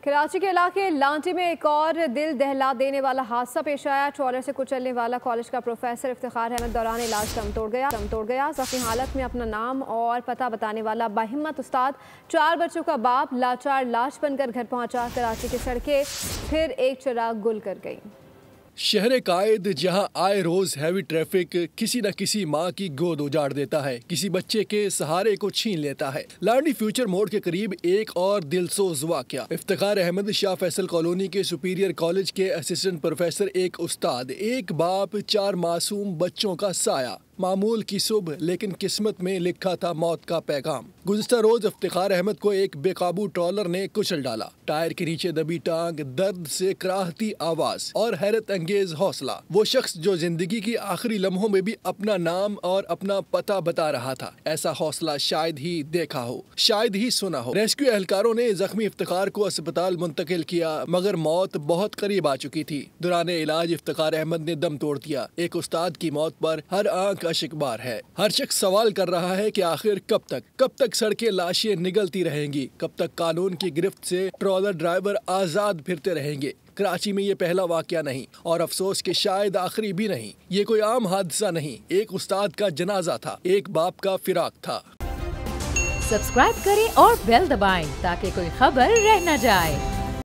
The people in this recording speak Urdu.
کراچی کے علاقے لانٹی میں ایک اور دل دہلا دینے والا حادثہ پیش آیا۔ ٹرالر سے کچلنے والا کالج کا پروفیسر افتخار احمد دوران علاج دم توڑ گیا۔ زخمی حالت میں اپنا نام اور پتہ بتانے والا باہمت استاد 4 بچوں کا باپ لاچار لاش بن کر گھر پہنچا۔ کراچی کی سڑکیں پھر ایک چراغ گل کر گئی۔ شہر قائد جہاں آئے روز ہیوی ٹریفک کسی نہ کسی ماں کی گود اجاڑ دیتا ہے، کسی بچے کے سہارے کو چھین لیتا ہے۔ لانڈی فیوچر موڑ کے قریب ایک اور دلسوز واقعہ۔ افتخار احمد شاہ فیصل کالونی کے سپیریئر کالج کے اسسٹنٹ پروفیسر، ایک استاد، ایک باپ، 4 معصوم بچوں کا سایہ۔ معمول کی صبح، لیکن قسمت میں لکھا تھا موت کا پیغام۔ گزشتہ روز افتخار احمد کو ایک بے قابو ٹرالر نے کچل ڈالا۔ ٹائر کے نیچے دبی ٹانگ، درد سے کراہتی آواز اور حیرت انگیز حوصلہ۔ وہ شخص جو زندگی کی آخری لمحوں میں بھی اپنا نام اور اپنا پتہ بتا رہا تھا، ایسا حوصلہ شاید ہی دیکھا ہو، شاید ہی سنا ہو۔ ریسکیو اہلکاروں نے زخمی افتخار کو اسپتال منتقل کیا، مگر موت بہت قریب آ چکی تھی۔ دوران علاج افتخار احمد نے دم توڑ دیا۔ ایک استاد کی موت پر ہر آنکھ اشکبار ہے۔ ہر شخص سوال کر رہا ہے کہ آخر کب تک سڑکیں لاشیں نگلتی رہیں گی، کب تک قانون کی گرفت سے ٹرالر ڈرائیور آزاد پھرتے رہیں گے۔ کراچی میں یہ پہلا واقعہ نہیں، اور افسوس کہ شاید آخری بھی نہیں۔ یہ کوئی عام حادثہ نہیں، ایک استاد کا جنازہ تھا، ایک باپ کا فراق تھا۔ سبسکرائب کریں اور بیل دبائیں تاکہ کوئی خبر رہ نہ جائے۔